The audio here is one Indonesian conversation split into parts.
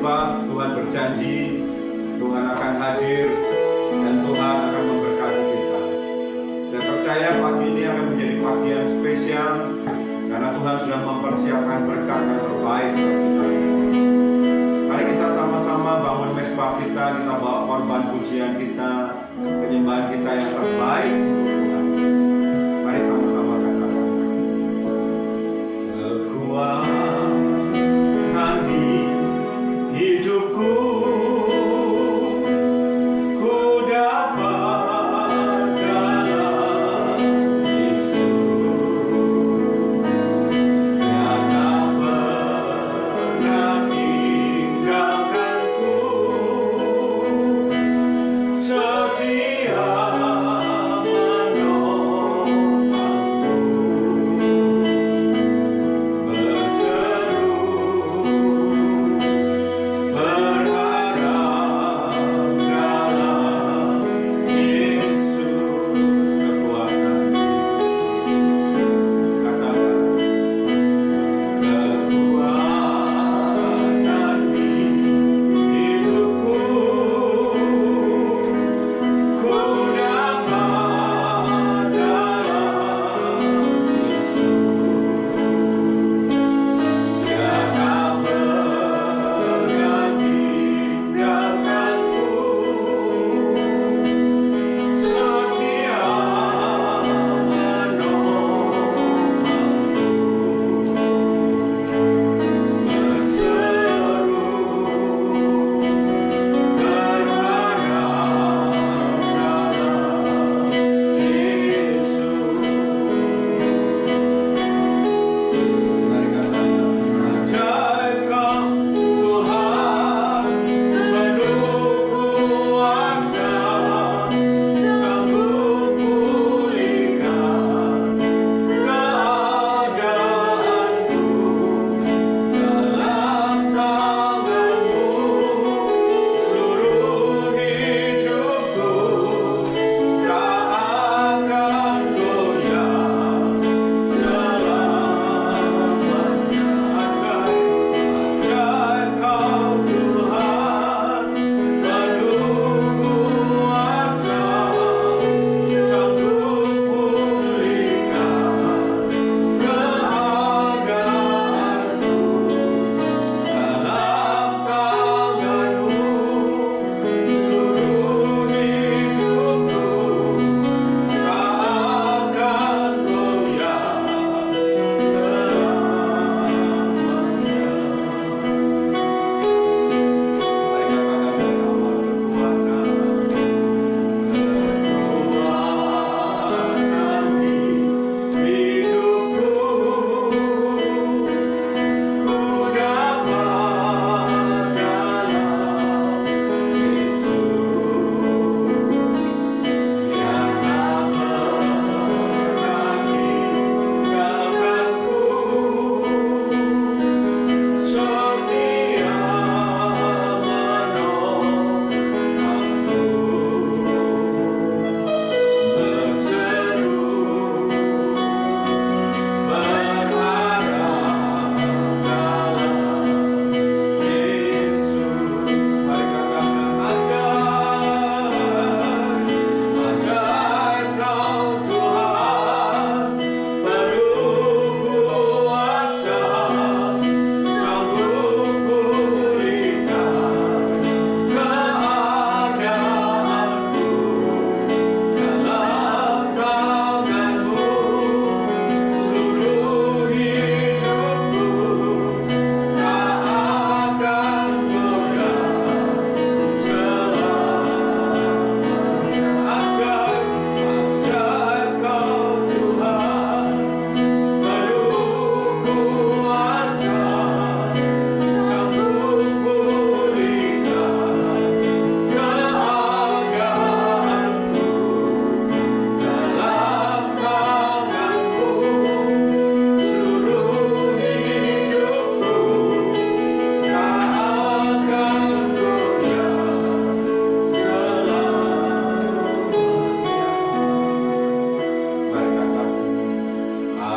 Mesbah, Tuhan berjanji Tuhan akan hadir dan Tuhan akan memberkati kita. Saya percaya pagi ini akan menjadi pagi yang spesial karena Tuhan sudah mempersiapkan berkat yang terbaik untuk kita semua. Mari kita sama-sama bangun mesbah kita bawa korban pujian kita, penyembahan kita yang terbaik untuk Tuhan. Mari sama-sama katakan. Kekuatan di hidupku, ku dapat dalam Yesus. Dia tak pernah tinggalkanku, setia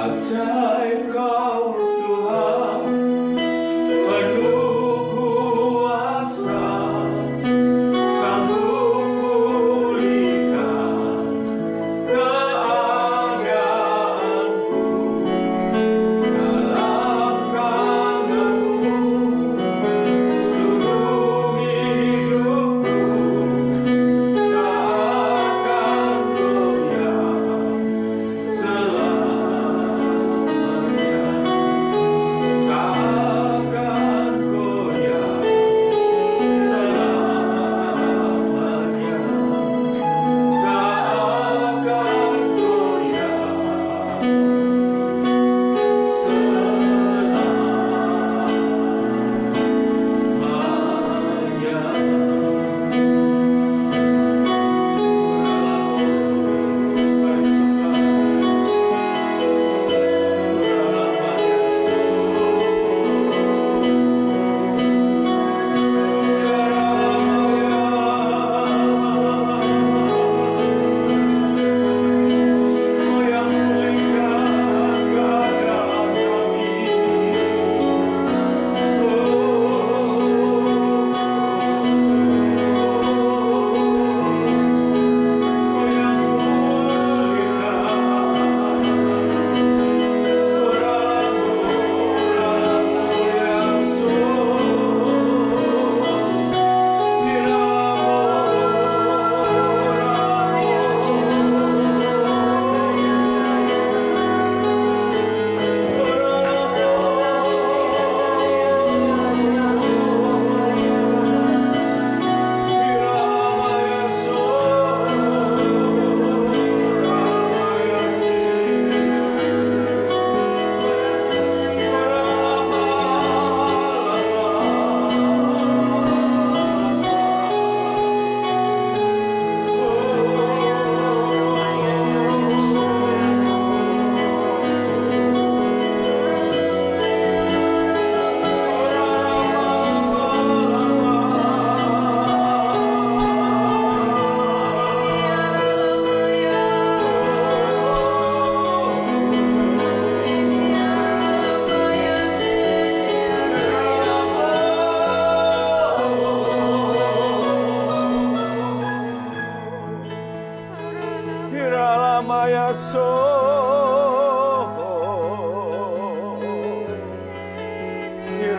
ajaib Kau Tuhan.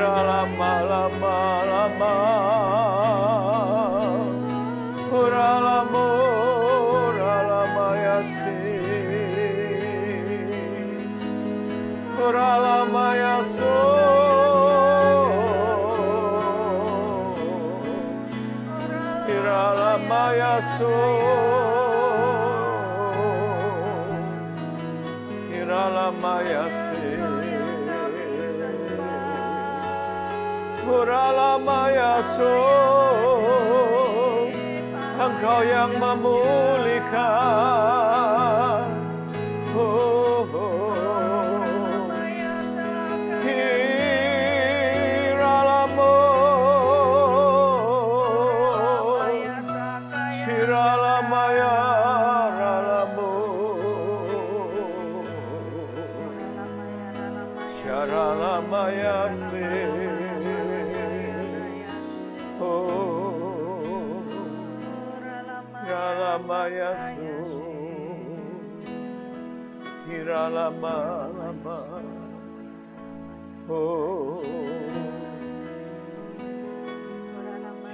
lama-lama-lama, Uralamayasi, Uralamayaso, Iralamayaso, Iralamayasi, Uralamayaso, Engkau yang memulihkan. Hiralamo, Shiralamaya, Ralamo, Sharalamaya, Yalamayasu, Hiralama-lama,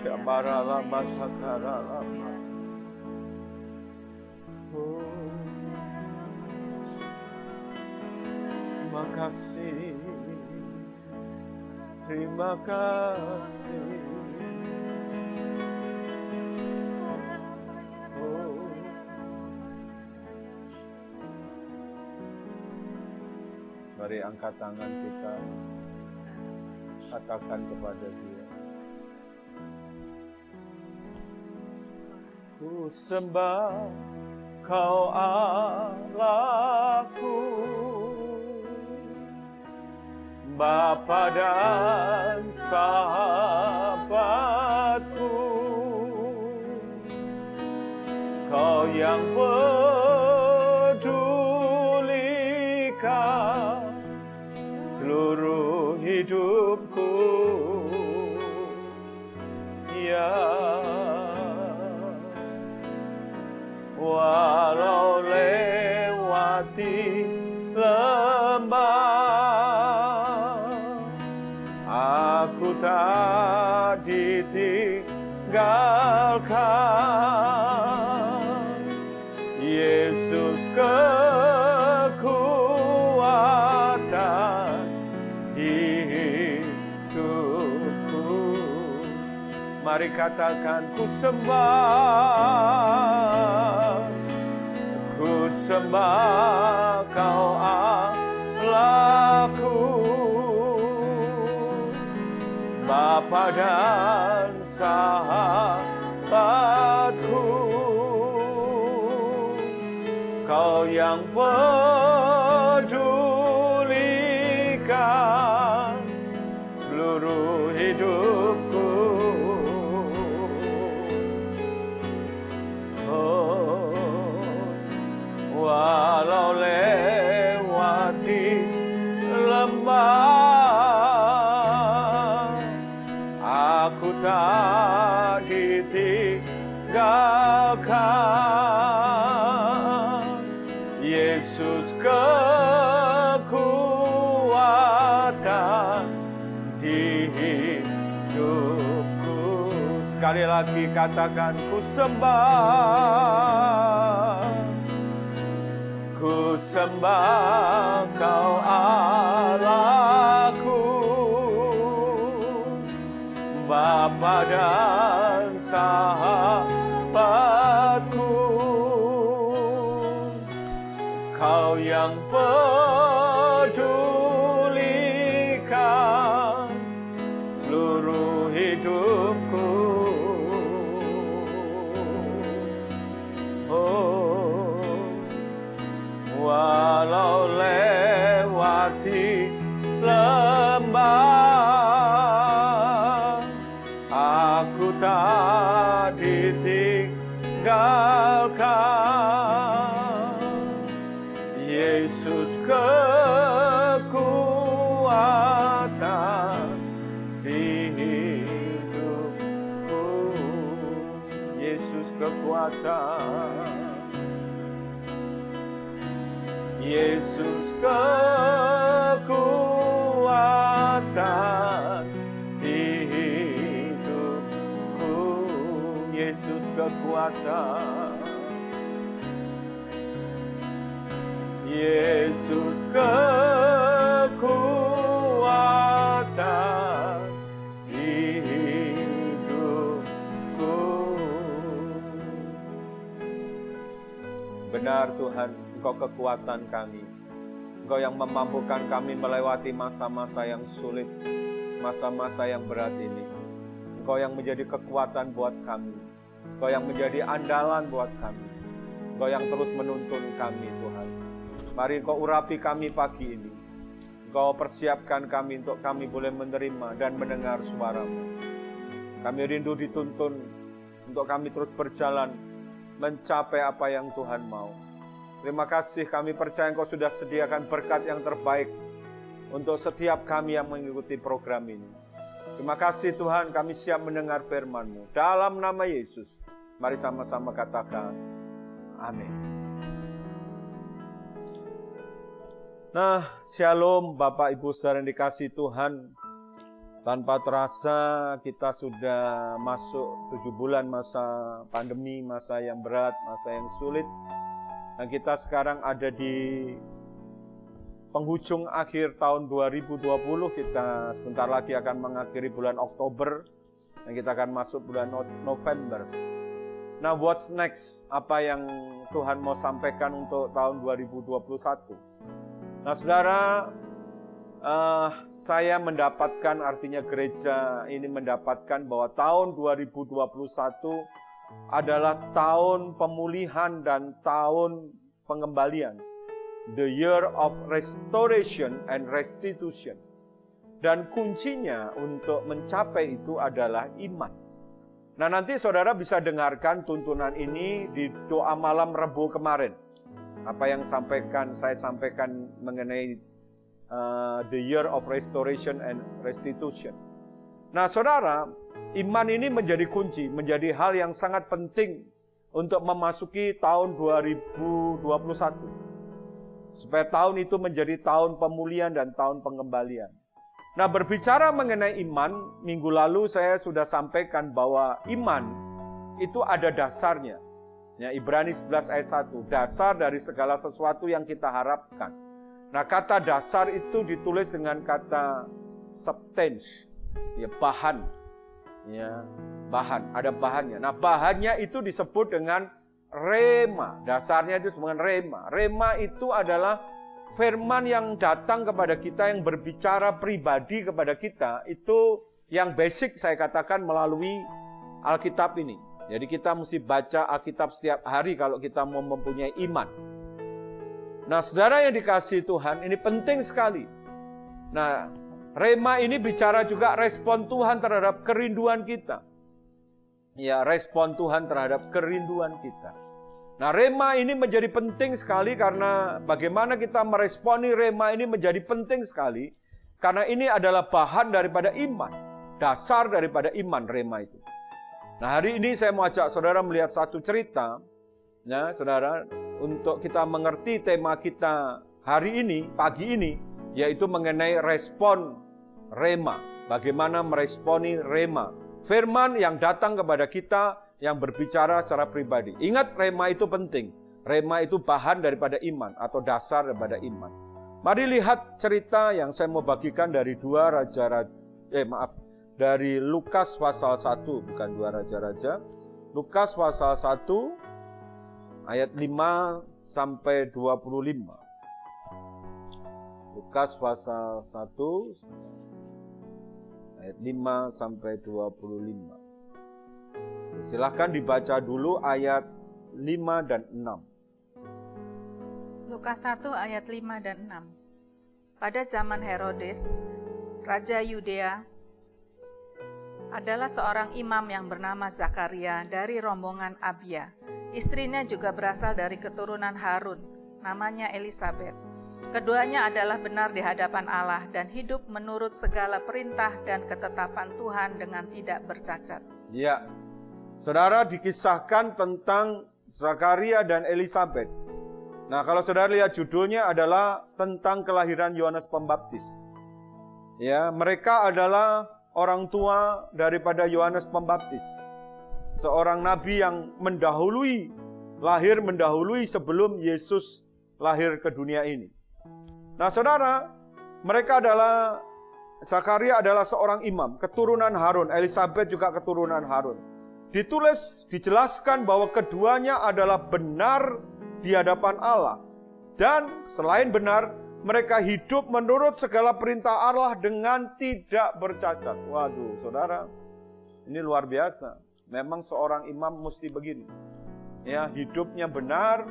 Shamaralama, Sakaralama, terima kasih, terima kasih. Mari angkat tangan kita, katakan kepada Dia, ku sembah Kau Allahku, Bapa dan sahabatku, Kau yang pedulikan seluruh hidupku, ya. Walau lewati lembah, aku tak ditinggalkan. Yesus kekuatan hidupku. Mari katakan, ku sembah, ku sembah Kau Allahku, Bapa dan sahabatku, Kau yang pedulikan seluruh hidupku. Walau lewati lembah, aku tak ditinggalkan. Yesus kekuatan di hidupku. Sekali lagi katakan, ku sembah, ku sembah Kau Allahku, Bapa dan sahabatku, Kau yang pedulikan seluruh hidupku. Walau lewati lembah, aku tak ditinggalkan. Yesus kekuatan di hidupku. Yesus kekuatan, Yesus kekuatan kekuatan, Yesus kekuatan di hidupku. Benar Tuhan, Engkau kekuatan kami. Engkau yang memampukan kami melewati masa-masa yang sulit, masa-masa yang berat ini. Engkau yang menjadi kekuatan buat kami. Engkau yang menjadi andalan buat kami. Engkau yang terus menuntun kami Tuhan. Mari Engkau urapi kami pagi ini. Engkau persiapkan kami untuk kami boleh menerima dan mendengar suara-Mu. Kami rindu dituntun untuk kami terus berjalan mencapai apa yang Tuhan mau. Terima kasih, kami percaya Engkau sudah sediakan berkat yang terbaik untuk setiap kami yang mengikuti program ini. Terima kasih Tuhan, kami siap mendengar firman-Mu. Dalam nama Yesus, mari sama-sama katakan, amin. Nah, shalom Bapak Ibu saudara yang dikasihi Tuhan. Tanpa terasa kita sudah masuk 7 bulan masa pandemi, masa yang berat, masa yang sulit. Dan kita sekarang ada di penghujung akhir tahun 2020. Kita sebentar lagi akan mengakhiri bulan Oktober. Dan kita akan masuk bulan November. Nah, what's next? Apa yang Tuhan mau sampaikan untuk tahun 2021? Nah, saudara, saya mendapatkan, artinya gereja ini mendapatkan bahwa tahun 2021 adalah tahun pemulihan dan tahun pengembalian. The year of restoration and restitution. Dan kuncinya untuk mencapai itu adalah iman. Nah, nanti saudara bisa dengarkan tuntunan ini di doa malam Rebo kemarin. Apa yang saya sampaikan mengenai the year of restoration and restitution. Nah, saudara, iman ini menjadi kunci, menjadi hal yang sangat penting untuk memasuki tahun 2021. Supaya tahun itu menjadi tahun pemulihan dan tahun pengembalian. Nah, berbicara mengenai iman, minggu lalu saya sudah sampaikan bahwa iman itu ada dasarnya. Ya, Ibrani 11 ayat 1, dasar dari segala sesuatu yang kita harapkan. Nah, kata dasar itu ditulis dengan kata substance, ya, bahan. Ya, bahan, ada bahannya. Nah, bahannya itu disebut dengan rema. Dasarnya itu disebut dengan rema. Rema itu adalah firman yang datang kepada kita, yang berbicara pribadi kepada kita. Itu yang basic saya katakan melalui Alkitab ini. Jadi kita mesti baca Alkitab setiap hari kalau kita mau mempunyai iman. Nah, saudara yang dikasihi Tuhan, ini penting sekali. Nah, rema ini bicara juga respon Tuhan terhadap kerinduan kita. Ya, respon Tuhan terhadap kerinduan kita. Nah, rema ini menjadi penting sekali karena bagaimana kita meresponi rema ini menjadi penting sekali. Karena ini adalah bahan daripada iman. Dasar daripada iman rema itu. Nah, hari ini saya mau ajak saudara melihat satu cerita, ya saudara, untuk kita mengerti tema kita hari ini, pagi ini, yaitu mengenai respon rema. Bagaimana meresponi rema. Firman yang datang kepada kita, yang berbicara secara pribadi. Ingat, rema itu penting. Rema itu bahan daripada iman, atau dasar daripada iman. Mari lihat cerita yang saya mau bagikan dari dari Lukas pasal 1, bukan 2 Raja-Raja. Lukas pasal 1 ayat 5 sampai 25. Lukas pasal 1 ayat 5 sampai 25. Silahkan dibaca dulu ayat 5 dan 6. Lukas 1 ayat 5 dan 6. Pada zaman Herodes, Raja Yudea, adalah seorang imam yang bernama Zakaria dari rombongan Abia. Istrinya juga berasal dari keturunan Harun, namanya Elisabet. Keduanya adalah benar di hadapan Allah dan hidup menurut segala perintah dan ketetapan Tuhan dengan tidak bercacat. Ya, saudara, dikisahkan tentang Zakaria dan Elisabet. Nah, kalau saudara lihat judulnya adalah tentang kelahiran Yohanes Pembaptis. Ya, mereka adalah orang tua daripada Yohanes Pembaptis. seorang nabi yang lahir mendahului sebelum Yesus lahir ke dunia ini. Nah saudara, Zakaria adalah seorang imam, keturunan Harun. Elisabet juga keturunan Harun. Dijelaskan bahwa keduanya adalah benar di hadapan Allah. Dan selain benar, mereka hidup menurut segala perintah Allah dengan tidak bercacat. Waduh, saudara, ini luar biasa. Memang seorang imam mesti begini. Ya, hidupnya benar,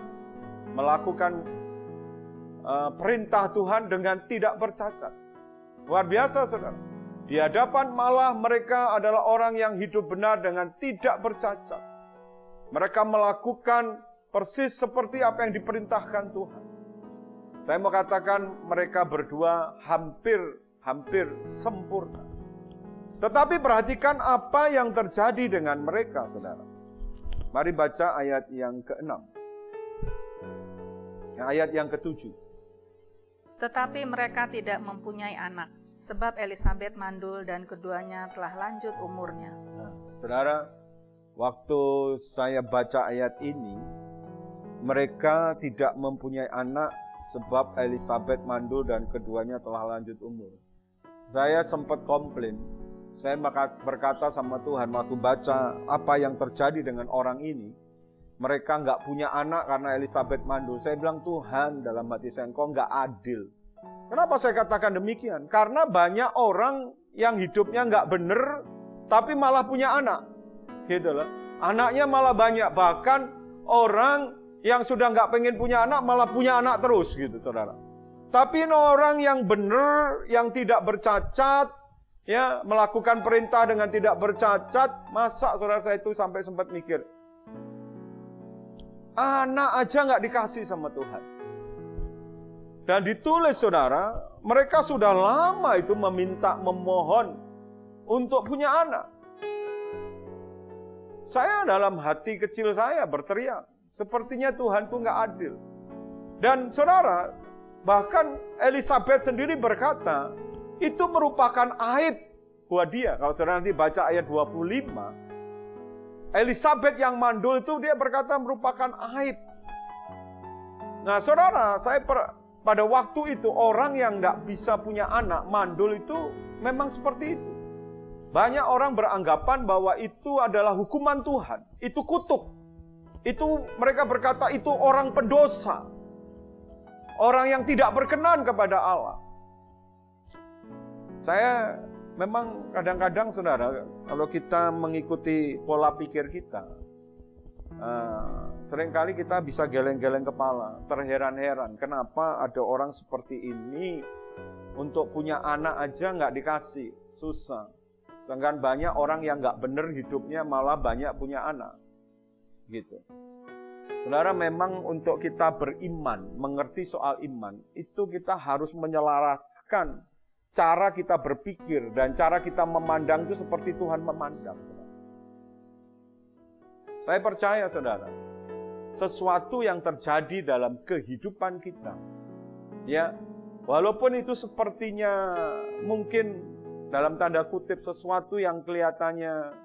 melakukan perintah Tuhan dengan tidak bercacat. Luar biasa, saudara. Di hadapan Allah mereka adalah orang yang hidup benar dengan tidak bercacat. Mereka melakukan persis seperti apa yang diperintahkan Tuhan. Saya mau katakan mereka berdua hampir sempurna. Tetapi perhatikan apa yang terjadi dengan mereka, saudara. Mari baca ayat yang ke-6. Ayat yang ke-7. Tetapi mereka tidak mempunyai anak, sebab Elisabet mandul dan keduanya telah lanjut umurnya. Nah, saudara, waktu saya baca ayat ini, mereka tidak mempunyai anak sebab Elisabet mandul dan keduanya telah lanjut umur. Saya sempat komplain. Saya berkata sama Tuhan waktu baca apa yang terjadi dengan orang ini. Mereka nggak punya anak karena Elisabet mandul. Saya bilang, Tuhan, dalam hati saya, Engkau nggak adil. Kenapa saya katakan demikian? Karena banyak orang yang hidupnya nggak benar, tapi malah punya anak. Gitu loh. Anaknya malah banyak. Bahkan orang yang sudah nggak pengen punya anak, malah punya anak terus gitu, saudara. Tapi orang yang benar, yang tidak bercacat, ya melakukan perintah dengan tidak bercacat, masa saudara saya itu sampai sempat mikir, anak aja nggak dikasih sama Tuhan. Dan ditulis, saudara, mereka sudah lama itu memohon untuk punya anak. Saya dalam hati kecil saya berteriak, sepertinya Tuhan itu nggak adil. Dan saudara, bahkan Elisabet sendiri berkata, itu merupakan aib buat dia. Kalau saudara nanti baca ayat 25, Elisabet yang mandul itu dia berkata merupakan aib. Nah saudara, pada waktu itu orang yang nggak bisa punya anak, mandul itu memang seperti itu. Banyak orang beranggapan bahwa itu adalah hukuman Tuhan, itu kutuk. Itu mereka berkata itu orang pendosa. Orang yang tidak berkenan kepada Allah. Saya memang kadang-kadang, saudara, kalau kita mengikuti pola pikir kita, seringkali kita bisa geleng-geleng kepala, terheran-heran. Kenapa ada orang seperti ini, untuk punya anak aja nggak dikasih, susah. Sedangkan banyak orang yang nggak benar hidupnya malah banyak punya anak. Gitu. Saudara, memang untuk kita beriman, mengerti soal iman, itu kita harus menyelaraskan cara kita berpikir dan cara kita memandang itu seperti Tuhan memandang. Saya percaya, saudara, sesuatu yang terjadi dalam kehidupan kita, ya, walaupun itu sepertinya mungkin dalam tanda kutip sesuatu yang kelihatannya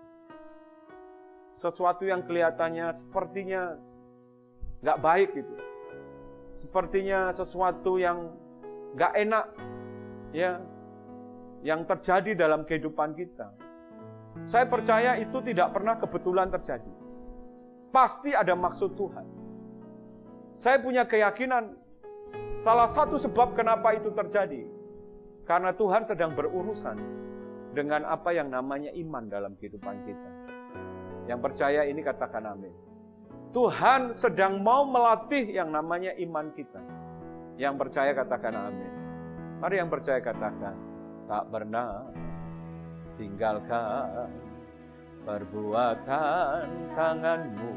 sepertinya nggak baik gitu, sepertinya sesuatu yang nggak enak, ya, yang terjadi dalam kehidupan kita. Saya percaya itu tidak pernah kebetulan terjadi. Pasti ada maksud Tuhan. Saya punya keyakinan salah satu sebab kenapa itu terjadi, karena Tuhan sedang berurusan dengan apa yang namanya iman dalam kehidupan kita. Yang percaya ini katakan amin. Tuhan sedang mau melatih yang namanya iman kita. Yang percaya katakan amin. Mari yang percaya katakan, tak pernah tinggalkan perbuatan tanganmu,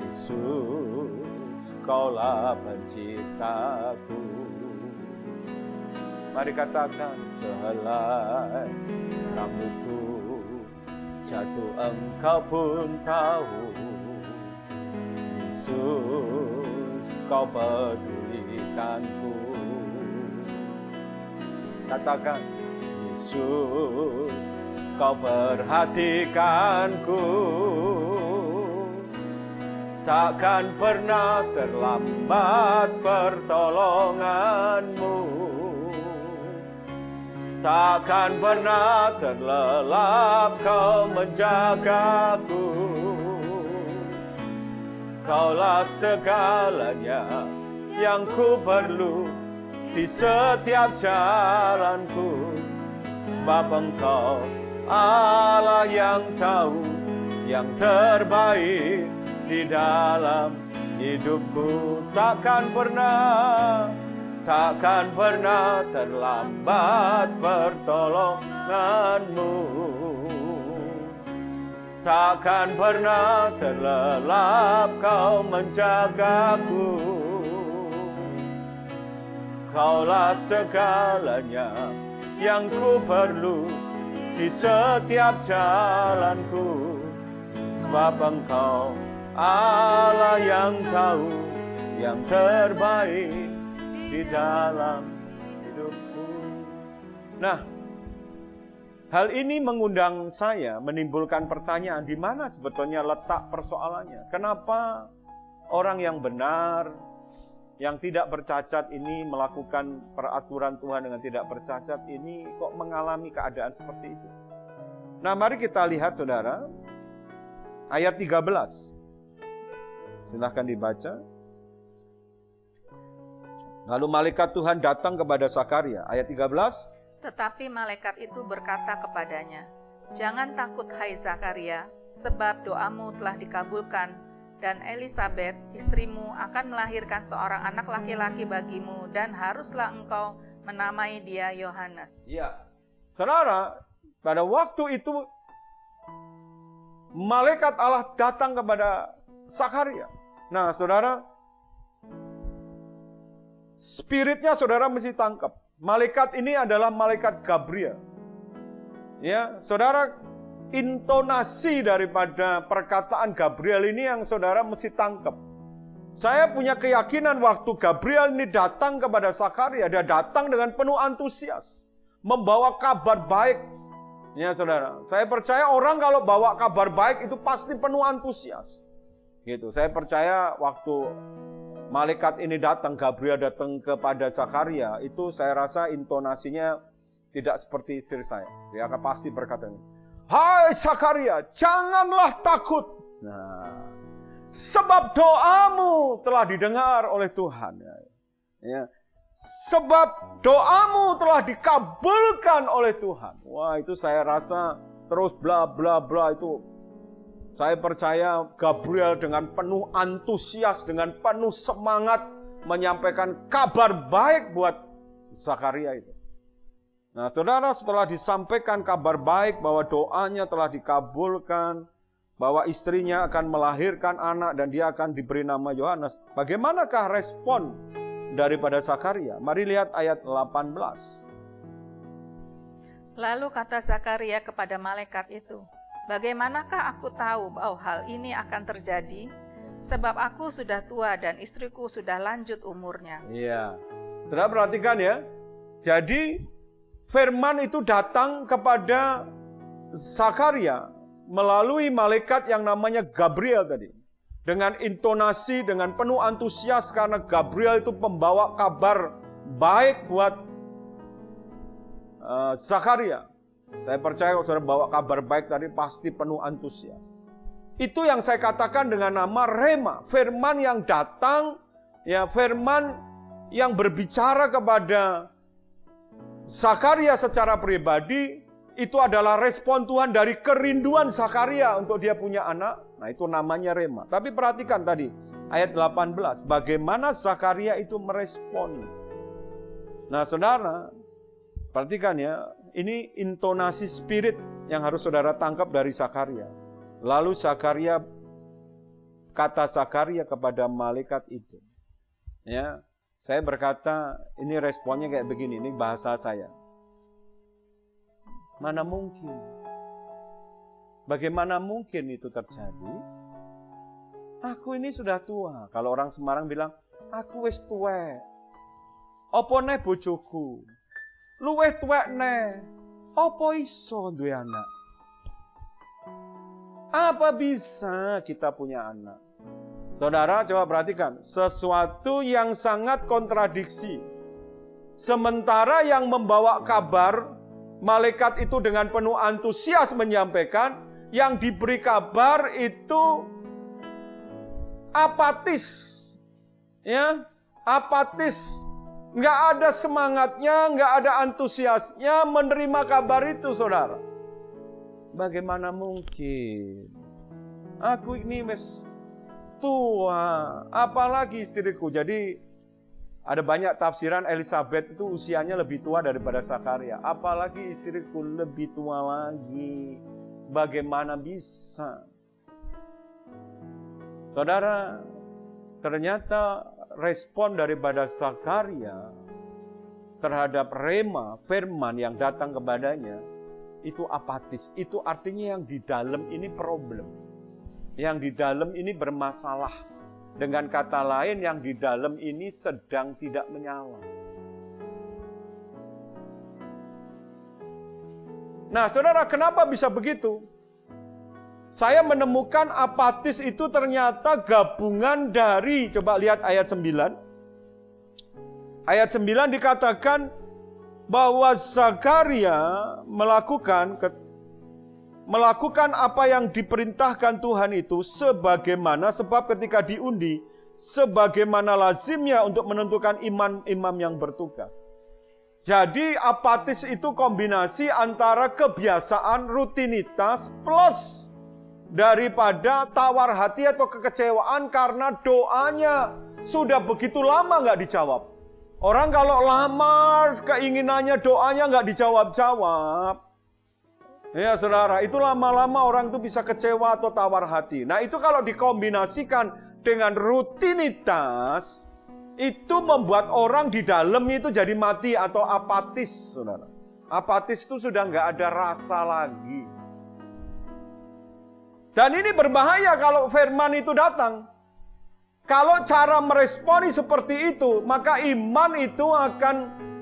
Yesus, Kaulah penciptaku. Mari katakan, sehelai rambutku jatuh Engkau pun tahu, Yesus, Kau pedulikanku. Katakan, Yesus, Kau perhatikanku, takkan pernah terlambat pertolonganmu, takkan pernah terlelap kau menjagaku. Kaulah segalanya yang ku perlu di setiap jalanku, sebab Engkau Allah yang tahu yang terbaik di dalam hidupku. Takkan pernah terlambat pertolonganmu, takkan pernah terlelap kau menjagaku. Kaulah segalanya yang ku perlu di setiap jalanku, sebab Engkau Allah yang tahu yang terbaik di dalam hidupku. Nah, hal ini mengundang saya menimbulkan pertanyaan, di mana sebetulnya letak persoalannya? Kenapa orang yang benar, yang tidak bercacat ini melakukan peraturan Tuhan dengan tidak bercacat ini kok mengalami keadaan seperti itu? Nah, mari kita lihat saudara, ayat 13. Silahkan dibaca. Lalu malaikat Tuhan datang kepada Zakaria, ayat 13. Tetapi malaikat itu berkata kepadanya, "Jangan takut hai Zakaria, sebab doamu telah dikabulkan, dan Elisabet, istrimu, akan melahirkan seorang anak laki-laki bagimu, dan haruslah engkau menamai dia Yohanes." Ya, saudara, pada waktu itu malaikat Allah datang kepada Zakaria. Nah, saudara, spiritnya saudara mesti tangkap. Malaikat ini adalah malaikat Gabriel. Ya, saudara, intonasi daripada perkataan Gabriel ini yang saudara mesti tangkap. Saya punya keyakinan waktu Gabriel ini datang kepada Zakaria, dia datang dengan penuh antusias, membawa kabar baik. Ya saudara, saya percaya orang kalau bawa kabar baik itu pasti penuh antusias. Gitu. Saya percaya waktu malaikat ini datang, Gabriel datang kepada Zakaria, itu saya rasa intonasinya tidak seperti istri saya. Dia akan pasti berkata, "Hai Zakaria, janganlah takut. Nah, sebab doamu telah didengar oleh Tuhan." Ya. Sebab doamu telah dikabulkan oleh Tuhan. Wah, itu saya rasa terus bla bla bla itu. Saya percaya Gabriel dengan penuh antusias, dengan penuh semangat menyampaikan kabar baik buat Zakaria itu. Nah, saudara, setelah disampaikan kabar baik bahwa doanya telah dikabulkan, bahwa istrinya akan melahirkan anak dan dia akan diberi nama Yohanes, bagaimanakah respon daripada Zakaria? Mari lihat ayat 18. Lalu kata Zakaria kepada malaikat itu, "Bagaimanakah aku tahu bahwa hal ini akan terjadi? Sebab aku sudah tua dan istriku sudah lanjut umurnya." Iya. Saudara perhatikan ya. Jadi firman itu datang kepada Zakaria melalui malaikat yang namanya Gabriel tadi. Dengan intonasi, dengan penuh antusias karena Gabriel itu pembawa kabar baik buat Zakaria. Saya percaya kalau saudara bawa kabar baik tadi pasti penuh antusias. Itu yang saya katakan dengan nama Rema, firman yang datang, ya firman yang berbicara kepada Zakaria secara pribadi. Itu adalah respon Tuhan dari kerinduan Zakaria untuk dia punya anak. Nah, itu namanya Rema. Tapi perhatikan tadi ayat 18, bagaimana Zakaria itu merespon. Nah, saudara, perhatikan ya, ini intonasi spirit yang harus saudara tangkap dari Zakaria. Lalu kata Zakaria kepada malaikat itu. Ya, saya berkata, ini responnya kayak begini, ini bahasa saya. Mana mungkin? Bagaimana mungkin itu terjadi? Aku ini sudah tua. Kalau orang Semarang bilang, aku wis tuwek. Apa neh bojoku? Luwih tuwek neh. Apa iso duwe anak? Apa bisa kita punya anak? Saudara coba perhatikan, sesuatu yang sangat kontradiksi. Sementara yang membawa kabar, malaikat itu dengan penuh antusias menyampaikan, yang diberi kabar itu apatis. Ya, apatis. Nggak ada semangatnya, nggak ada antusiasnya menerima kabar itu, saudara. Bagaimana mungkin? Aku ini tua, apalagi istriku. Jadi ada banyak tafsiran Elizabeth itu usianya lebih tua daripada Zakaria. Apalagi istriku lebih tua lagi. Bagaimana bisa? Saudara, ternyata respon daripada Zakaria terhadap rema, firman yang datang kepadanya, itu apatis. Itu artinya yang di dalam ini problem. Yang di dalam ini bermasalah. Dengan kata lain, yang di dalam ini sedang tidak menyala. Nah, saudara, kenapa bisa begitu? Saya menemukan apatis itu ternyata gabungan dari, coba lihat ayat 9. Ayat 9 dikatakan bahwa Zakaria melakukan apa yang diperintahkan Tuhan itu sebagaimana, sebab ketika diundi, sebagaimana lazimnya untuk menentukan imam-imam yang bertugas. Jadi apatis itu kombinasi antara kebiasaan, rutinitas, plus daripada tawar hati atau kekecewaan karena doanya sudah begitu lama nggak dijawab. Orang kalau lama keinginannya, doanya nggak dijawab-jawab, ya saudara, itu lama-lama orang itu bisa kecewa atau tawar hati. Nah itu kalau dikombinasikan dengan rutinitas, itu membuat orang di dalamnya itu jadi mati atau apatis, saudara. Apatis itu sudah nggak ada rasa lagi. Dan ini berbahaya kalau firman itu datang. Kalau cara meresponi seperti itu, maka iman itu akan,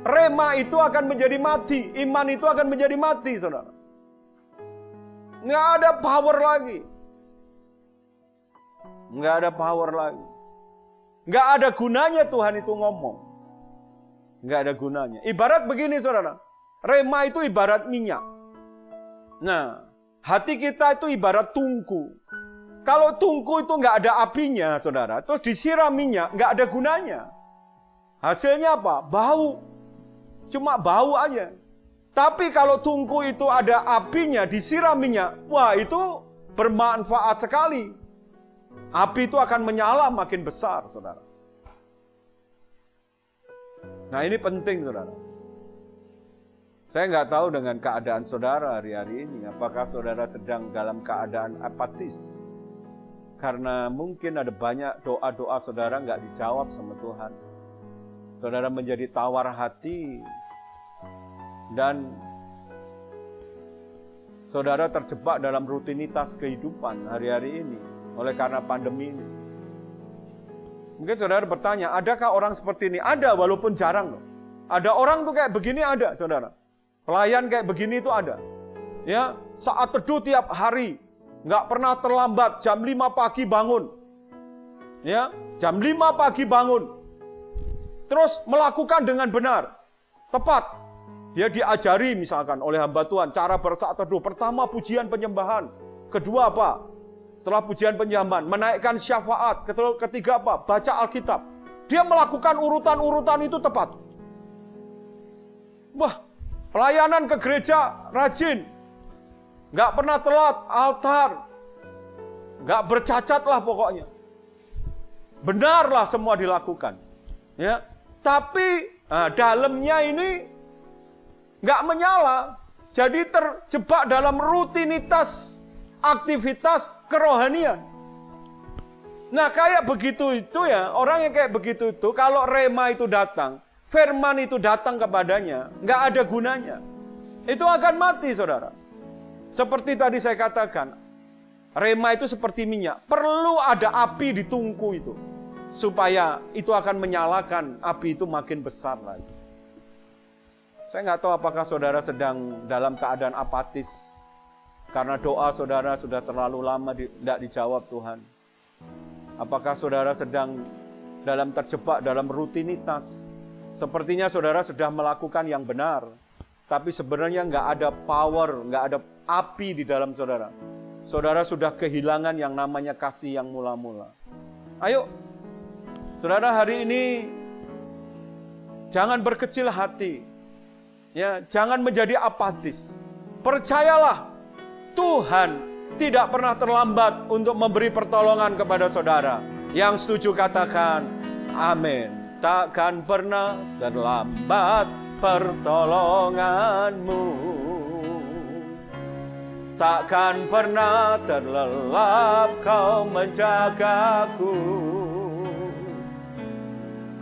rema itu akan menjadi mati. Iman itu akan menjadi mati, saudara. Nggak ada power lagi. Nggak ada power lagi. Nggak ada gunanya Tuhan itu ngomong. Nggak ada gunanya. Ibarat begini, saudara. Rema itu ibarat minyak. Nah, hati kita itu ibarat tungku. Kalau tungku itu nggak ada apinya, saudara, terus disiram minyak, nggak ada gunanya. Hasilnya apa? Bau. Cuma bau aja. Tapi kalau tungku itu ada apinya, disiram minyak, wah itu bermanfaat sekali. Api itu akan menyala makin besar, saudara. Nah ini penting, saudara. Saya nggak tahu dengan keadaan saudara hari-hari ini, apakah saudara sedang dalam keadaan apatis? Karena mungkin ada banyak doa-doa saudara nggak dijawab sama Tuhan. Saudara menjadi tawar hati. Dan saudara terjebak dalam rutinitas kehidupan hari-hari ini. Oleh karena pandemi ini. Mungkin saudara bertanya, adakah orang seperti ini? Ada, walaupun jarang loh. Ada orang tuh kayak begini, ada saudara. Pelayan kayak begini itu ada. Ya, saat teduh tiap hari. Nggak pernah terlambat, jam 5 pagi bangun. Ya, jam 5 pagi bangun. Terus melakukan dengan benar. Tepat. Dia diajari misalkan oleh hamba Tuhan cara bersaat teduh. Pertama pujian penyembahan. Kedua apa? Setelah pujian penyembahan, menaikkan syafaat. Ketiga apa? Baca Alkitab. Dia melakukan urutan-urutan itu tepat. Wah, pelayanan ke gereja rajin. Nggak pernah telat, altar. Nggak bercacat lah pokoknya. Benarlah semua dilakukan. Ya, tapi dalamnya ini nggak menyala. Jadi terjebak dalam rutinitas aktivitas kerohanian. Nah kayak begitu itu ya, orang yang kayak begitu itu, kalau rema itu datang, firman itu datang kepadanya, nggak ada gunanya. Itu akan mati, saudara. Seperti tadi saya katakan, rema itu seperti minyak. Perlu ada api di tungku itu. Supaya itu akan menyalakan, api itu makin besar lagi. Saya nggak tahu apakah saudara sedang dalam keadaan apatis. Karena doa saudara sudah terlalu lama tidak dijawab Tuhan. Apakah saudara sedang terjebak dalam rutinitas? Sepertinya saudara sudah melakukan yang benar, tapi sebenarnya nggak ada power, nggak ada api di dalam saudara. Saudara sudah kehilangan yang namanya kasih yang mula-mula. Ayo, saudara, hari ini jangan berkecil hati, ya, jangan menjadi apatis. Percayalah, Tuhan tidak pernah terlambat untuk memberi pertolongan kepada saudara. Yang setuju katakan amin. Takkan pernah terlambat pertolonganmu. Takkan pernah terlelap kau menjagaku.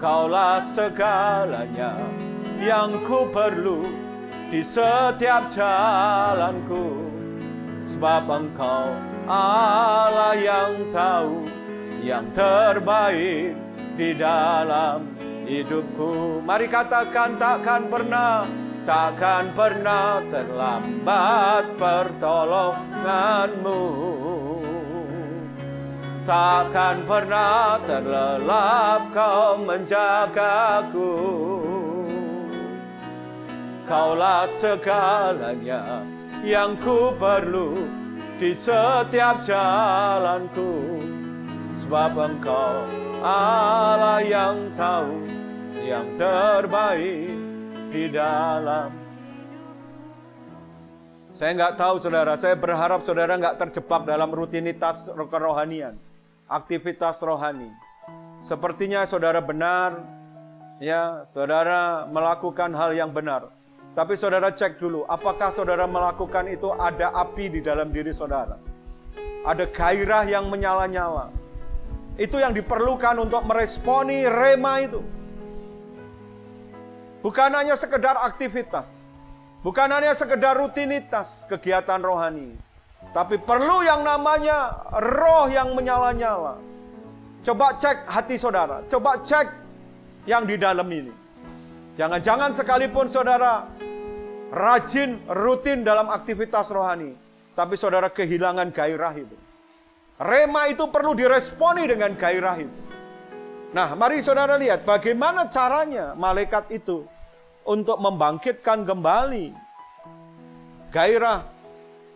Kaulah segalanya yang ku perlu di setiap jalanku. Sebab Engkau Allah yang tahu yang terbaik di dalam hidupku. Mari katakan, takkan pernah terlambat pertolonganmu. Takkan pernah terlelap kau menjagaku. Kaulah segalanya yang ku perlu di setiap jalanku. Sebab Engkau Allah yang tahu yang terbaik di dalam. Saya nggak tahu saudara, saya berharap saudara nggak terjebak dalam rutinitas kerohanian, aktivitas rohani. Sepertinya saudara benar, ya, saudara melakukan hal yang benar. Tapi saudara cek dulu, apakah saudara melakukan itu ada api di dalam diri saudara? Ada gairah yang menyala-nyala. Itu yang diperlukan untuk meresponi rema itu. Bukan hanya sekedar aktivitas. Bukan hanya sekedar rutinitas kegiatan rohani. Tapi perlu yang namanya roh yang menyala-nyala. Coba cek hati saudara. Coba cek yang di dalam ini. Jangan-jangan sekalipun saudara rajin, rutin dalam aktivitas rohani, tapi saudara kehilangan gairah itu. Rema itu perlu diresponi dengan gairah itu. Nah, mari saudara lihat bagaimana caranya malaikat itu untuk membangkitkan kembali gairah,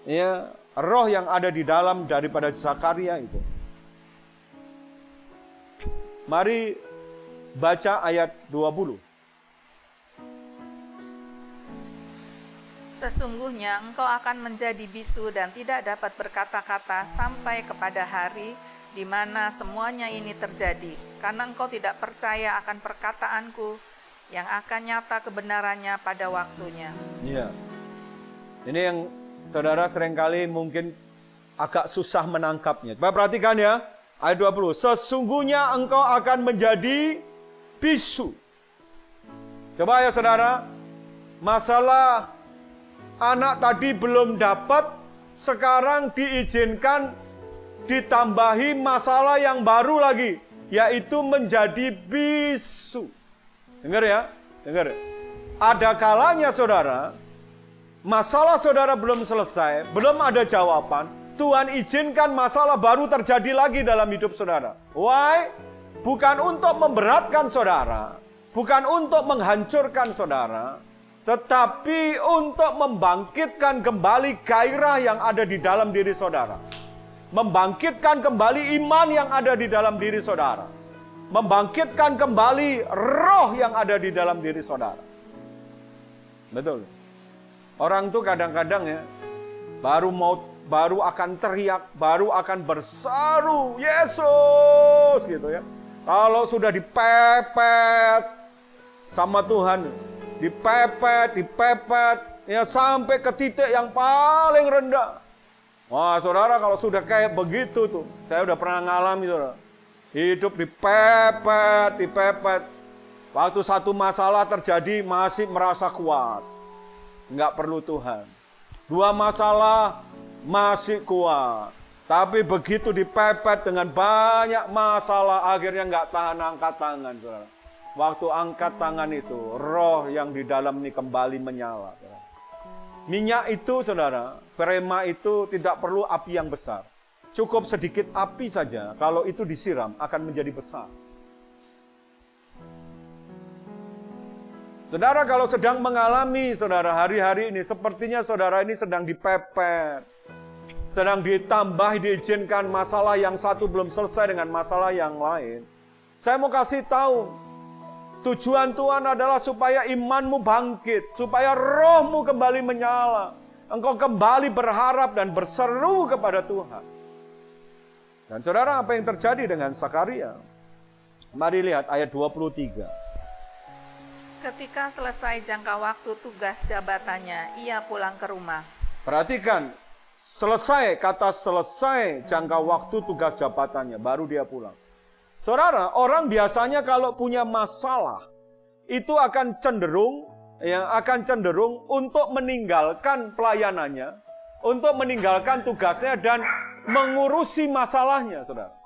ya, roh yang ada di dalam daripada Zakaria itu. Mari baca ayat 20. Sesungguhnya engkau akan menjadi bisu dan tidak dapat berkata-kata sampai kepada hari di mana semuanya ini terjadi, karena engkau tidak percaya akan perkataanku yang akan nyata kebenarannya pada waktunya. Iya. Ini yang saudara seringkali mungkin agak susah menangkapnya. Coba perhatikan ya, ayat 20. Sesungguhnya engkau akan menjadi bisu. Coba ya saudara, masalah anak tadi belum dapat, sekarang diizinkan ditambahi masalah yang baru lagi, yaitu menjadi bisu. Dengar ya, dengar. Ada kalanya saudara, masalah saudara belum selesai, belum ada jawaban, Tuhan izinkan masalah baru terjadi lagi dalam hidup saudara. Why? Bukan untuk memberatkan saudara, bukan untuk menghancurkan saudara, tetapi untuk membangkitkan kembali gairah yang ada di dalam diri saudara. Membangkitkan kembali iman yang ada di dalam diri saudara. Membangkitkan kembali roh yang ada di dalam diri saudara. Betul. Orang tuh kadang-kadang ya, baru akan teriak, baru akan berseru, Yesus gitu ya. Kalau sudah dipepet sama Tuhan, dipepet, ya sampai ke titik yang paling rendah. Wah saudara, kalau sudah kayak begitu tuh, saya udah pernah ngalami saudara. Hidup dipepet. Waktu satu masalah terjadi masih merasa kuat, nggak perlu Tuhan. Dua masalah masih kuat, tapi begitu dipepet dengan banyak masalah, akhirnya nggak tahan angkat tangan saudara. Waktu angkat tangan itu, roh yang di dalam ini kembali menyala. Minyak itu, saudara, rema itu tidak perlu api yang besar. Cukup sedikit api saja, kalau itu disiram akan menjadi besar. Saudara, kalau sedang mengalami, saudara, hari-hari ini, sepertinya saudara ini sedang dipepet, sedang ditambah, diizinkan masalah yang satu belum selesai dengan masalah yang lain. Saya mau kasih tahu, tujuan Tuhan adalah supaya imanmu bangkit, supaya rohmu kembali menyala. Engkau kembali berharap dan berseru kepada Tuhan. Dan saudara, apa yang terjadi dengan Zakaria? Mari lihat ayat 23. Ketika selesai jangka waktu tugas jabatannya, ia pulang ke rumah. Perhatikan, selesai, kata selesai jangka waktu tugas jabatannya, baru dia pulang. Saudara, orang biasanya kalau punya masalah, itu akan cenderung untuk meninggalkan pelayanannya, untuk meninggalkan tugasnya dan mengurusi masalahnya, saudara.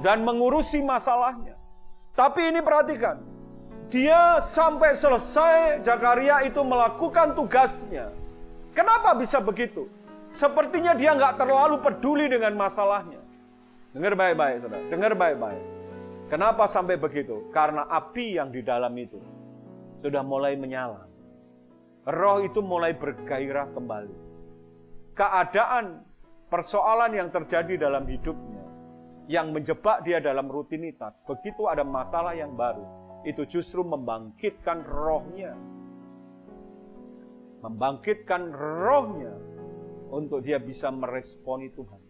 Dan mengurusi masalahnya. Tapi ini perhatikan, dia sampai selesai, Zakaria itu melakukan tugasnya. Kenapa bisa begitu? Sepertinya dia nggak terlalu peduli dengan masalahnya. Dengar baik-baik, saudara. Dengar baik-baik. Kenapa sampai begitu? Karena api yang di dalam itu sudah mulai menyala. Roh itu mulai bergairah kembali. Keadaan, persoalan yang terjadi dalam hidupnya, yang menjebak dia dalam rutinitas, begitu ada masalah yang baru, itu justru membangkitkan rohnya. Membangkitkan rohnya untuk dia bisa meresponi Tuhan.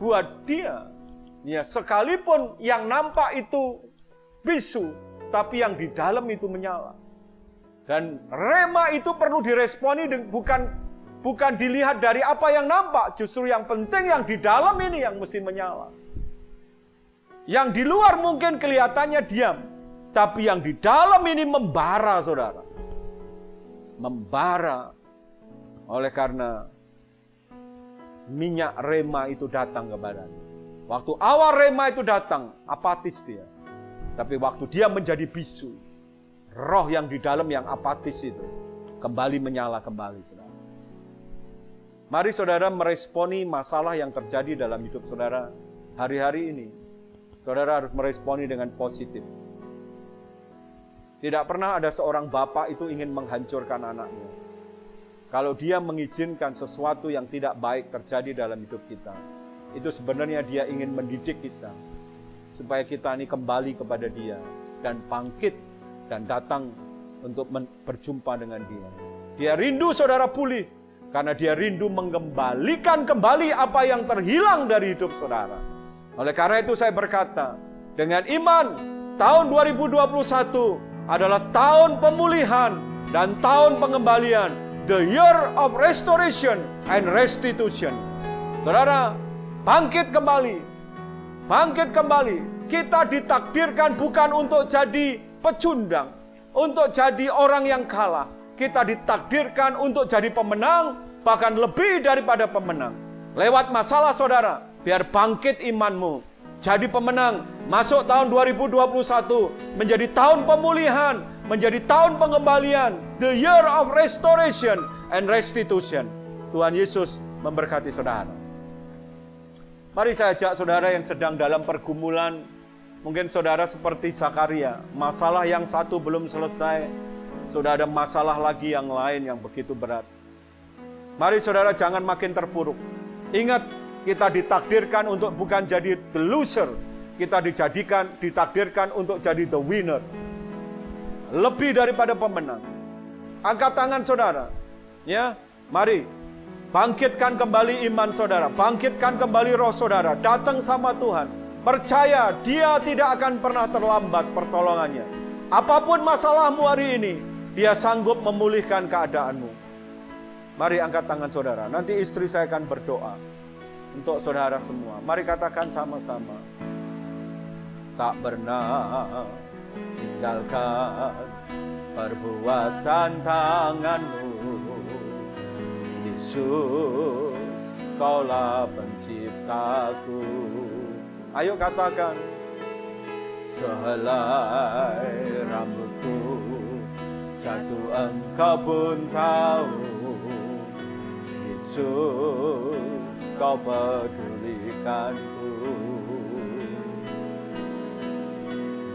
Buat dia, ya sekalipun yang nampak itu bisu, tapi yang di dalam itu menyala. Dan rema itu perlu diresponi bukan dilihat dari apa yang nampak, justru yang penting yang di dalam ini yang mesti menyala. Yang di luar mungkin kelihatannya diam, tapi yang di dalam ini membara, saudara. Membara. Oleh karena minyak rema itu datang kepadanya. Waktu awal rema itu datang, apatis dia. Tapi waktu dia menjadi bisu, roh yang di dalam yang apatis itu kembali menyala kembali, saudara. Mari saudara meresponi masalah yang terjadi dalam hidup saudara hari-hari ini. Saudara harus meresponi dengan positif. Tidak pernah ada seorang bapak itu ingin menghancurkan anaknya. Kalau dia mengizinkan sesuatu yang tidak baik terjadi dalam hidup kita, itu sebenarnya dia ingin mendidik kita. Supaya kita ini kembali kepada dia dan bangkit dan datang untuk berjumpa dengan dia. Dia rindu saudara pulih, karena dia rindu mengembalikan kembali apa yang terhilang dari hidup saudara. Oleh karena itu saya berkata, dengan iman, tahun 2021 adalah tahun pemulihan dan tahun pengembalian. The year of restoration and restitution. Saudara, bangkit kembali. Bangkit kembali. Kita ditakdirkan bukan untuk jadi pecundang, untuk jadi orang yang kalah. Kita ditakdirkan untuk jadi pemenang, bahkan lebih daripada pemenang. Lewat masalah saudara, biar bangkit imanmu. Jadi pemenang, masuk tahun 2021 menjadi tahun pemulihan, menjadi tahun pengembalian. The year of restoration and restitution. Tuhan Yesus memberkati saudara. Mari saya ajak saudara yang sedang dalam pergumulan. Mungkin saudara seperti Zakaria, masalah yang satu belum selesai, sudah ada masalah lagi yang lain yang begitu berat. Mari saudara jangan makin terpuruk. Ingat, kita ditakdirkan untuk bukan jadi the loser, kita ditakdirkan untuk jadi the winner. Lebih daripada pemenang. Angkat tangan saudara. Ya, mari bangkitkan kembali iman saudara, bangkitkan kembali roh saudara, datang sama Tuhan. Percaya dia tidak akan pernah terlambat pertolongannya. Apapun masalahmu hari ini, dia sanggup memulihkan keadaanmu. Mari angkat tangan saudara. Nanti istri saya akan berdoa untuk saudara semua. Mari katakan sama-sama. Tak pernah tinggalkan perbuatan tanganmu, Yesus, Kaulah penciptaku. Ayo katakan. Sehelai rambutku jatuh Engkau pun tahu. Yesus, Kau pedulikanku.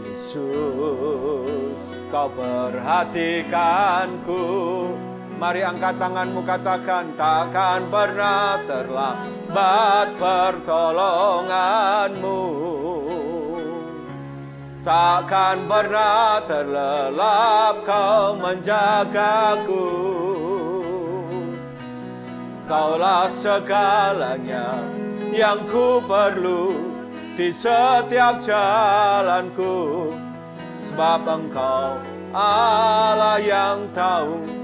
Yesus, Kau perhatikanku. Mari angkat tanganmu, katakan, takkan pernah terlambat pertolonganmu. Takkan pernah terlelap Kau menjagaku. Kaulah segalanya yang ku perlu di setiap jalanku. Sebab Engkau Allah yang tahu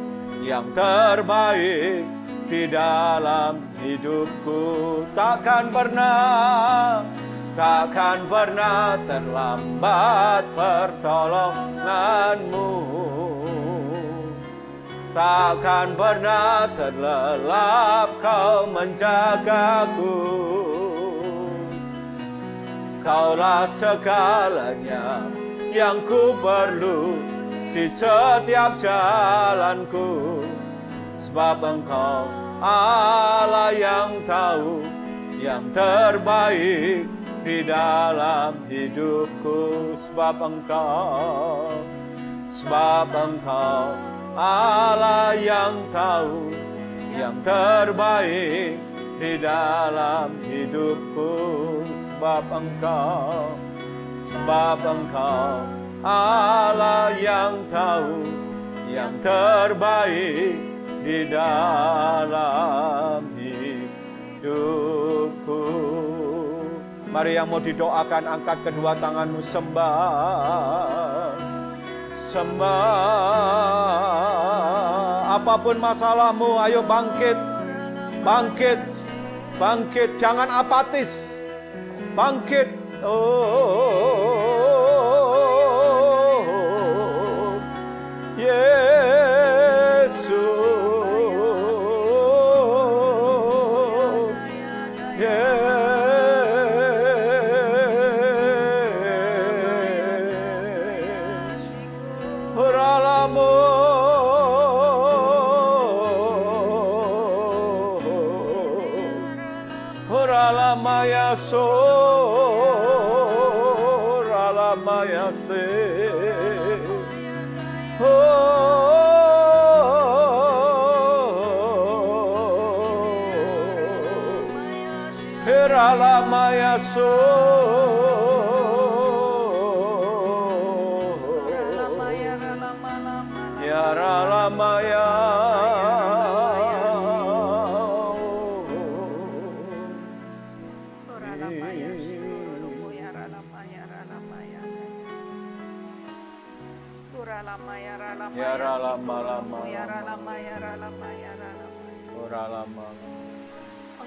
yang terbaik di dalam hidupku. Takkan pernah terlambat pertolonganmu. Takkan pernah terlelap Kau menjagaku. Kaulah segalanya yang ku perlu di setiap jalanku. Sebab Engkau Allah yang tahu yang terbaik di dalam hidupku. Sebab Engkau Allah yang tahu yang terbaik di dalam hidupku. Sebab Engkau Allah yang tahu yang terbaik di dalam hidupku. Mari yang mau didoakan, angkat kedua tanganmu, sembah. Apapun masalahmu, ayo bangkit. Jangan apatis. Bangkit.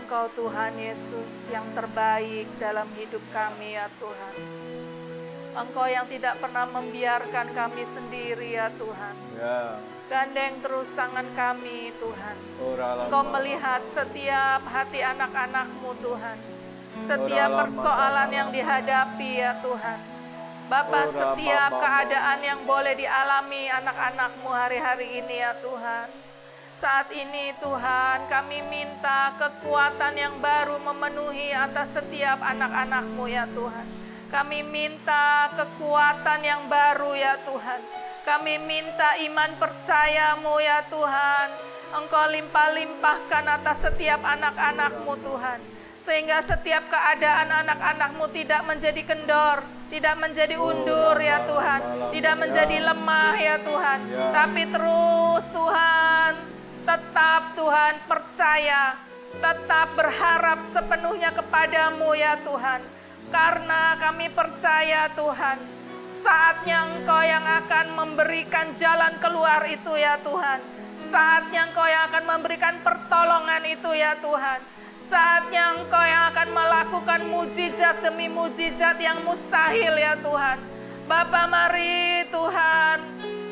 Engkau Tuhan Yesus yang terbaik dalam hidup kami ya Tuhan. Engkau yang tidak pernah membiarkan kami sendiri ya Tuhan. Gandeng terus tangan kami Tuhan. Engkau melihat setiap hati anak-anak-Mu Tuhan. Setiap persoalan yang dihadapi ya Tuhan. Bapa, setiap keadaan yang boleh dialami anak-anak-Mu hari-hari ini ya Tuhan. Saat ini Tuhan, kami minta kekuatan yang baru memenuhi atas setiap anak-anak-Mu ya Tuhan. Kami minta kekuatan yang baru ya Tuhan. Kami minta iman percaya-Mu ya Tuhan. Engkau limpah-limpahkan atas setiap anak-anak-Mu Tuhan. Sehingga setiap keadaan anak-anak-Mu tidak menjadi kendor, tidak menjadi undur ya Tuhan. Tidak menjadi lemah ya Tuhan. Tapi terus Tuhan, tetap Tuhan percaya, tetap berharap sepenuhnya kepadamu ya Tuhan. Karena kami percaya Tuhan, saatnya Engkau yang akan memberikan jalan keluar itu ya Tuhan. Saatnya Engkau yang akan memberikan pertolongan itu ya Tuhan. Saatnya Engkau yang akan melakukan mujizat demi mujizat yang mustahil ya Tuhan. Bapa, mari Tuhan,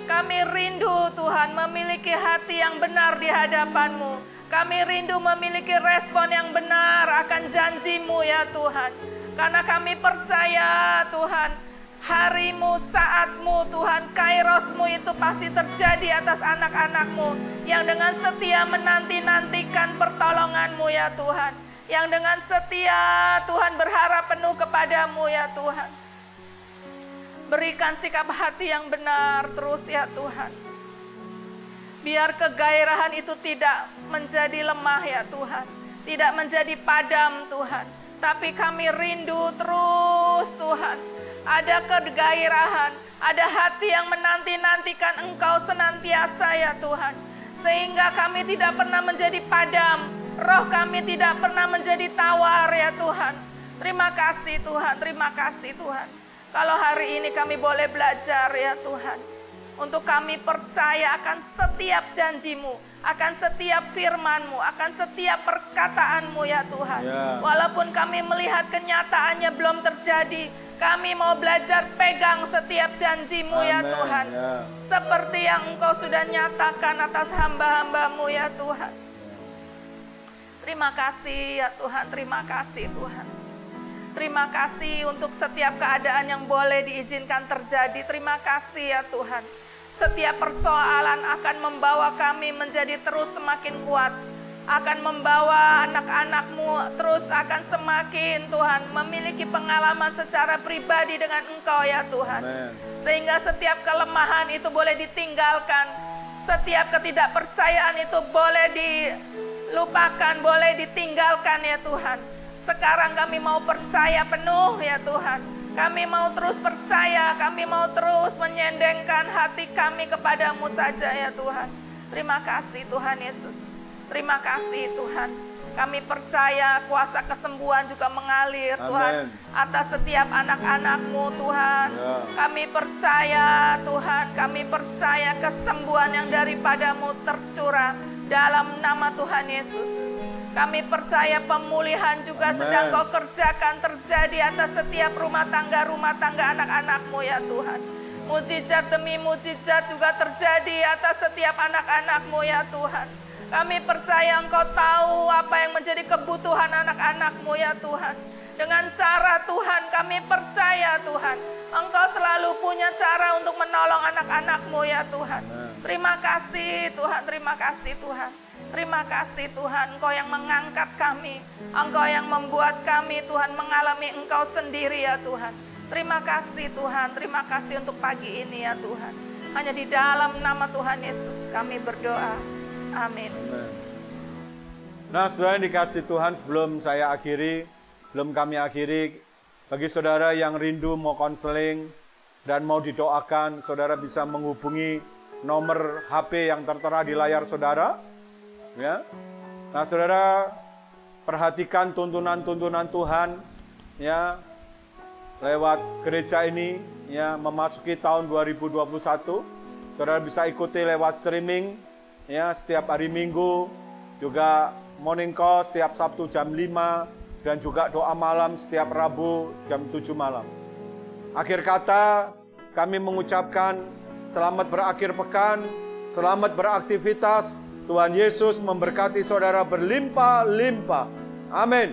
kami rindu Tuhan memiliki hati yang benar di hadapan-Mu. Kami rindu memiliki respon yang benar akan janji-Mu ya Tuhan. Karena kami percaya Tuhan, harimu, saatmu Tuhan, kairosmu itu pasti terjadi atas anak-anakmu yang dengan setia menanti-nantikan pertolonganmu ya Tuhan, yang dengan setia Tuhan berharap penuh kepadamu ya Tuhan. Berikan sikap hati yang benar terus ya Tuhan. Biar kegairahan itu tidak menjadi lemah ya Tuhan, tidak menjadi padam Tuhan, tapi kami rindu terus Tuhan. Ada kegairahan, ada hati yang menanti-nantikan Engkau senantiasa ya Tuhan, sehingga kami tidak pernah menjadi padam, roh kami tidak pernah menjadi tawar ya Tuhan. Terima kasih Tuhan, terima kasih Tuhan. Kalau hari ini kami boleh belajar ya Tuhan, untuk kami percaya akan setiap janji-Mu, akan setiap firman-Mu, akan setiap perkataan-Mu ya Tuhan. Walaupun kami melihat kenyataannya belum terjadi, kami mau belajar pegang setiap janji-Mu ya Tuhan. Seperti yang Engkau sudah nyatakan atas hamba-hamba-Mu ya Tuhan. Terima kasih ya Tuhan, terima kasih Tuhan. Terima kasih untuk setiap keadaan yang boleh diizinkan terjadi. Terima kasih ya Tuhan. Setiap persoalan akan membawa kami menjadi terus semakin kuat. Akan membawa anak-anak-Mu terus akan semakin Tuhan memiliki pengalaman secara pribadi dengan Engkau ya Tuhan. Sehingga setiap kelemahan itu boleh ditinggalkan. Setiap ketidakpercayaan itu boleh dilupakan, boleh ditinggalkan ya Tuhan. Sekarang kami mau percaya penuh ya Tuhan. Kami mau terus percaya, kami mau terus menyendengkan hati kami kepadamu saja ya Tuhan. Terima kasih Tuhan Yesus. Terima kasih Tuhan. Kami percaya kuasa kesembuhan juga mengalir Tuhan atas setiap anak-anak-Mu Tuhan. Kami percaya Tuhan, kami percaya kesembuhan yang daripadamu tercurah dalam nama Tuhan Yesus. Kami percaya pemulihan juga sedang Kau kerjakan terjadi atas setiap rumah tangga anak-anak-Mu ya Tuhan. Mujizat demi mujizat juga terjadi atas setiap anak-anak-Mu ya Tuhan. Kami percaya Engkau tahu apa yang menjadi kebutuhan anak-anak-Mu ya Tuhan. Dengan cara Tuhan kami percaya Tuhan, Engkau selalu punya cara untuk menolong anak-anak-Mu ya Tuhan. Terima kasih Tuhan, terima kasih Tuhan. Terima kasih Tuhan, Engkau yang mengangkat kami, Engkau yang membuat kami Tuhan mengalami Engkau sendiri ya Tuhan. Terima kasih Tuhan, terima kasih untuk pagi ini ya Tuhan. Hanya di dalam nama Tuhan Yesus kami berdoa. Amin. Nah saudara yang dikasih Tuhan, sebelum kami akhiri, bagi saudara yang rindu mau konseling dan mau didoakan, saudara bisa menghubungi nomor HP yang tertera di layar saudara. Ya. Nah, saudara perhatikan tuntunan-tuntunan Tuhan ya lewat gereja ini ya memasuki tahun 2021. Saudara bisa ikuti lewat streaming ya setiap hari Minggu, juga morning call setiap Sabtu jam 5 dan juga doa malam setiap Rabu jam 7 malam. Akhir kata kami mengucapkan selamat berakhir pekan, selamat beraktivitas. Tuhan Yesus memberkati saudara berlimpah-limpah. Amin.